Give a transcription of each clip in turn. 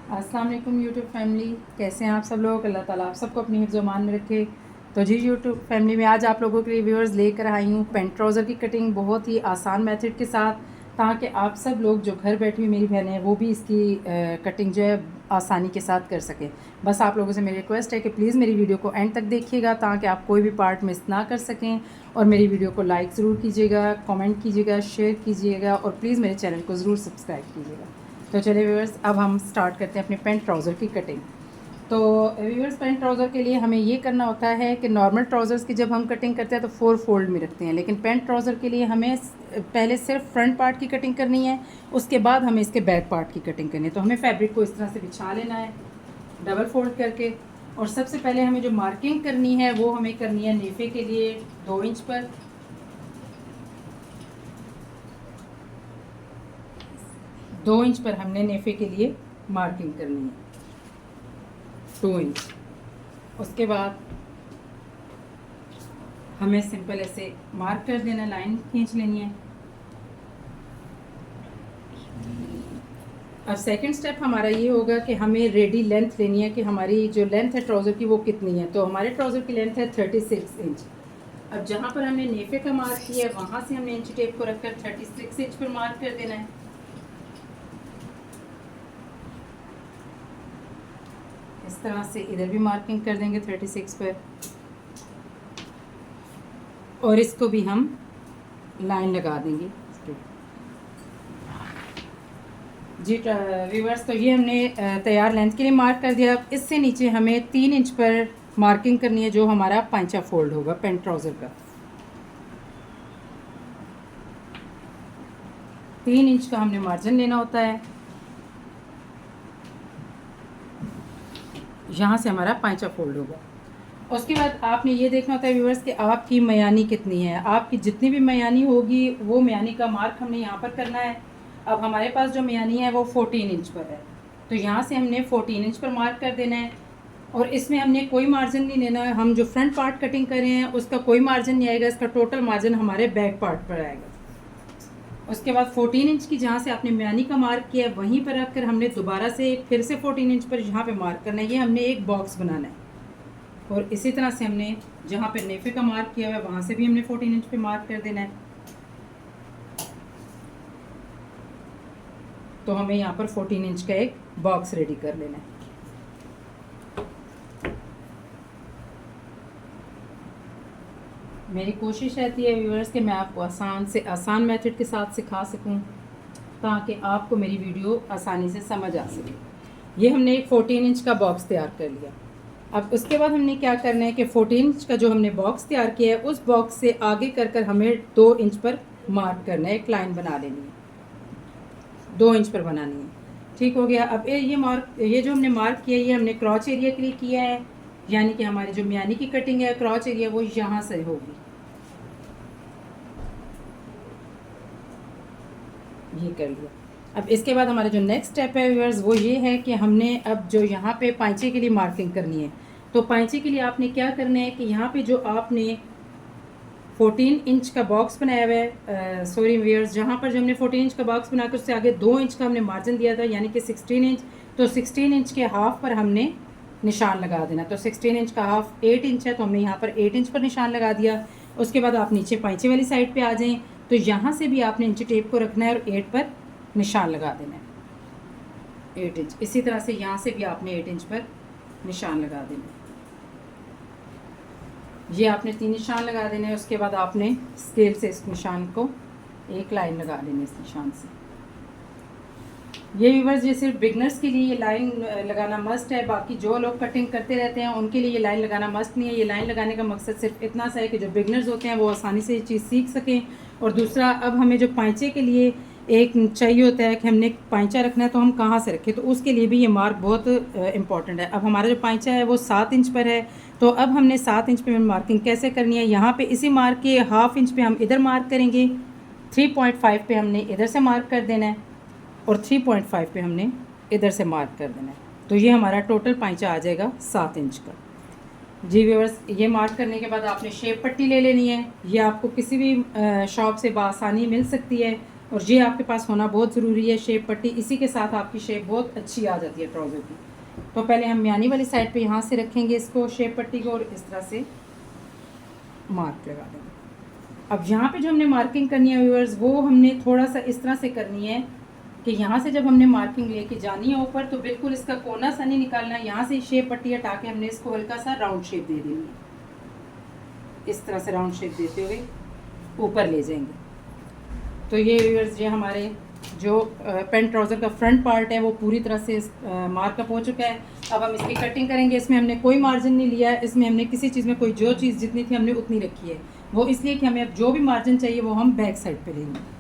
अस्सलाम वालेकुम YouTube family, कैसे हैं आप सब लोग। अल्लाह ताला आप सबको अपनी हिफ्ज़ मान में रखे। तो जी यूट्यूब फैमिली में आज आप लोगों के लिए व्यूअर्स लेकर आई हूँ पेंट ट्राउज़र की कटिंग बहुत ही आसान मेथड के साथ, ताकि आप सब लोग जो घर बैठी हुई मेरी बहनें हैं वो भी इसकी कटिंग जो है आसानी के साथ कर सकें। बस आप लोगों से मेरी रिक्वेस्ट है कि प्लीज़ मेरी वीडियो को एंड तक देखिएगा, ताकि आप कोई भी पार्ट मिस ना कर सकें। और मेरी वीडियो को लाइक ज़रूर कीजिएगा, कमेंट कीजिएगा, शेयर कीजिएगा और प्लीज़ मेरे चैनल को ज़रूर सब्सक्राइब कीजिएगा। तो चलिए व्यूअर्स, अब हम स्टार्ट करते हैं अपने पेंट ट्राउज़र की कटिंग। तो व्यूअर्स, पेंट ट्राउज़र के लिए हमें ये करना होता है कि नॉर्मल ट्राउज़र्स की जब हम कटिंग करते हैं तो 4 फोल्ड में रखते हैं, लेकिन पेंट ट्राउज़र के लिए हमें पहले सिर्फ फ्रंट पार्ट की कटिंग करनी है, उसके बाद हमें इसके बैक पार्ट की कटिंग करनी है। तो हमें फैब्रिक को इस तरह से बिछा लेना है डबल फोल्ड करके, और सबसे पहले हमें जो मार्किंग करनी है वो हमें करनी है नेफे के लिए 2 इंच पर। 2 इंच पर हमने नेफे के लिए मार्किंग करनी है, 2 इंच। उसके बाद हमें सिंपल ऐसे मार्क कर देना, लाइन खींच लेनी है। अब सेकंड स्टेप हमारा ये होगा कि हमें रेडी लेंथ लेनी है कि हमारी जो लेंथ है ट्राउज़र की वो कितनी है। तो हमारे ट्राउज़र की लेंथ है 36 इंच। अब जहाँ पर हमने नेफे का मार्क किया है वहाँ से हमने इंची टेप को रखकर 36 इंच पर मार्क कर देना है। इस तरह से इधर भी मार्किंग कर देंगे 36 पर, और इसको भी हम लाइन लगा देंगे जी व्यूअर्स। तो ये हमने तैयार लेंथ के लिए मार्क कर दिया। अब इससे नीचे हमें 3 इंच पर मार्किंग करनी है, जो हमारा पांचा फोल्ड होगा पेंट ट्राउज़र का। 3 इंच का हमने मार्जिन लेना होता है, यहाँ से हमारा पांचा फोल्ड होगा। उसके बाद आपने ये देखना होता है व्यूअर्स कि आपकी मयानी कितनी है। आपकी जितनी भी मयानी होगी वो मयानी का मार्क हमने यहाँ पर करना है। अब हमारे पास जो मयानी है वो 14 इंच पर है, तो यहाँ से हमने 14 इंच पर मार्क कर देना है। और इसमें हमने कोई मार्जिन नहीं लेना है। हम जो फ्रंट पार्ट कटिंग कर रहे हैं उसका कोई मार्जिन नहीं आएगा, इसका टोटल मार्जिन हमारे बैक पार्ट पर आएगा। उसके बाद 14 इंच की जहाँ से आपने म्यानी का मार्क किया है वहीं पर रखकर हमने दोबारा से फिर से 14 इंच पर यहाँ पे मार्क करना है। ये हमने एक बॉक्स बनाना है। और इसी तरह से हमने जहाँ पे नेफे का मार्क किया हुआ है वहाँ से भी हमने 14 इंच पे मार्क कर देना है। तो हमें यहाँ पर 14 इंच का एक बॉक्स रेडी कर लेना है। मेरी कोशिश रहती है व्यूअर्स कि मैं आपको आसान से आसान मेथड के साथ सिखा सकूं, ताकि आपको मेरी वीडियो आसानी से समझ आ सके। ये हमने एक 14 इंच का बॉक्स तैयार कर लिया। अब उसके बाद हमने क्या करना है कि 14 इंच का जो हमने बॉक्स तैयार किया है उस बॉक्स से आगे कर हमें 2 इंच पर मार्क करना है, एक लाइन बना लेनी है, 2 इंच पर बनानी है। ठीक हो गया। अब ये जो हमने मार्क किया ये हमने क्रॉच एरिया के लिए किया है, यानी कि हमारी जो म्यानी की कटिंग है क्रॉच एरिया वो यहाँ से होगी, ये कर लिया। अब इसके बाद हमारा जो नेक्स्ट स्टेप है व्यूअर्स वो ये है कि हमने अब जो यहाँ पे पांचे के लिए मार्किंग करनी है। तो पांचे के लिए आपने क्या करना है कि यहाँ पे जो आपने 14 इंच का बॉक्स बनाया हुआ है, सॉरी व्यूअर्स, जहाँ पर जो हमने 14 इंच का बॉक्स बनाकर उससे आगे 2 इंच का हमने मार्जिन दिया था, यानी कि 16 इंच। तो 16 इंच के हाफ पर हमने निशान लगा देना। तो 16 इंच का हाफ 8 इंच है, तो हमने यहाँ पर 8 इंच पर निशान लगा दिया। उसके बाद आप नीचे पांचे वाली साइड पे आ जाएं, तो यहाँ से भी आपने इंची टेप को रखना है और 8 पर निशान लगा देना है, 8 इंच। इसी तरह से यहाँ से भी आपने 8 इंच पर निशान लगा देना है। ये आपने 3 निशान लगा देने हैं। उसके बाद आपने स्केल से इस निशान को एक लाइन लगा देनी है इस निशान से। ये व्यूअर्स, ये सिर्फ बिगनर्स के लिए ये लाइन लगाना मस्ट है। बाकी जो लोग कटिंग करते रहते हैं उनके लिए ये लाइन लगाना मस्ट नहीं है। ये लाइन लगाने का मकसद सिर्फ इतना सा है कि जो बिगनर्स होते हैं वो आसानी से ये चीज़ सीख सकें। और दूसरा, अब हमें जो पांचे के लिए एक चाहिए होता है कि हमने पांचा रखना है तो हम कहाँ से रखें, तो उसके लिए भी ये मार्क बहुत इंपॉर्टेंट है। अब हमारा जो पांचा है वो 7 इंच पर है, तो अब हमने 7 इंच पे मार्किंग कैसे करनी है। यहाँ पे इसी मार्क के हाफ इंच पे हम इधर मार्क करेंगे, 3.5 पे हमने इधर से मार्क कर देना है और 3.5 पे हमने इधर से मार्क कर देना है। तो ये हमारा टोटल पांचा आ जाएगा 7 इंच का। जी व्यूअर्स, ये मार्क करने के बाद आपने शेप पट्टी ले लेनी है। ये आपको किसी भी शॉप से बआसानी मिल सकती है। और ये आपके पास होना बहुत ज़रूरी है शेप पट्टी, इसी के साथ आपकी शेप बहुत अच्छी आ जाती है ट्राउज़र की। तो पहले हम म्यानी वाली साइड पे यहाँ से रखेंगे इसको शेप पट्टी को और इस तरह से मार्क लगा देंगे। अब यहाँ पे जो हमने मार्किंग करनी है व्यूअर्स, वो हमने थोड़ा सा इस तरह से करनी है कि यहाँ से जब हमने मार्किंग लेके जानी है ऊपर, तो बिल्कुल इसका कोना सा नहीं निकालना है। यहाँ से शेप पट्टी हटा के हमने इसको हल्का सा राउंड शेप दे देनी है। इस तरह से राउंड शेप देते हुए ऊपर ले जाएंगे। तो ये व्यूअर्स, ये हमारे जो पेंट ट्राउज़र का फ्रंट पार्ट है वो पूरी तरह से मार्कअप हो चुका है। अब हम इसकी कटिंग करेंगे। इसमें हमने कोई मार्जिन नहीं लिया है, इसमें हमने किसी चीज़ में कोई जो चीज़ जितनी थी हमने उतनी रखी है। वो इसलिए कि हमें अब जो भी मार्जिन चाहिए वो हम बैक साइड पे लेंगे।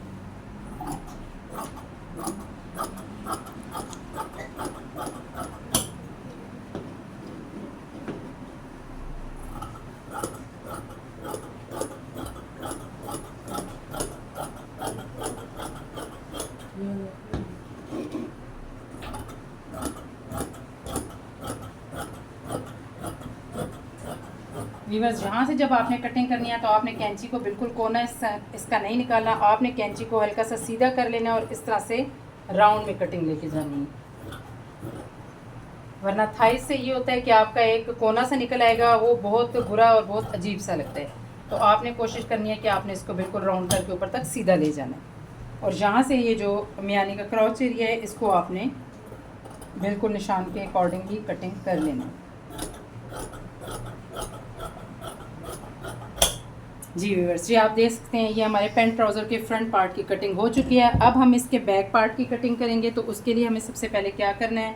व्यूअर्स, यहाँ से जब आपने कटिंग करनी है तो आपने कैंची को बिल्कुल कोना इसका नहीं निकालना। आपने कैंची को हल्का सा सीधा कर लेना और इस तरह से राउंड में कटिंग लेके जानी है। वरना थाई से ये होता है कि आपका एक कोना सा निकल आएगा, वो बहुत बुरा और बहुत अजीब सा लगता है। तो आपने कोशिश करनी है कि आपने इसको बिल्कुल राउंड करके ऊपर तक सीधा ले जाना है। और यहाँ से ये जो म्यानी का क्रॉच एरिया है इसको आपने बिल्कुल निशान के अकॉर्डिंग ही कटिंग कर लेना। जी व्यूअर्स, ये आप देख सकते हैं ये हमारे पेंट ट्राउज़र के फ्रंट पार्ट की कटिंग हो चुकी है। अब हम इसके बैक पार्ट की कटिंग करेंगे। तो उसके लिए हमें सबसे पहले क्या करना है,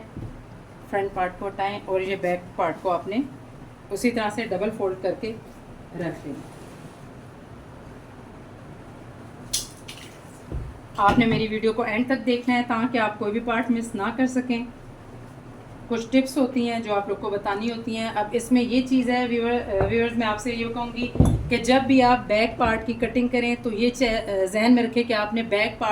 फ्रंट पार्ट को हटाएं और ये बैक पार्ट को आपने उसी तरह से डबल फोल्ड करके रख लेना। आपने मेरी वीडियो को एंड तक देखना है ताकि आप कोई भी पार्ट मिस ना कर सकें। कुछ टिप्स होती हैं जो आप लोग को बतानी होती हैं। अब इसमें ये चीज़ है व्यूअर्स, मैं आपसे ये कहूँगी कि जब भी आप बैक पार्ट की कटिंग करें तो ये जहन में रखें कि आपने बैक पार्ट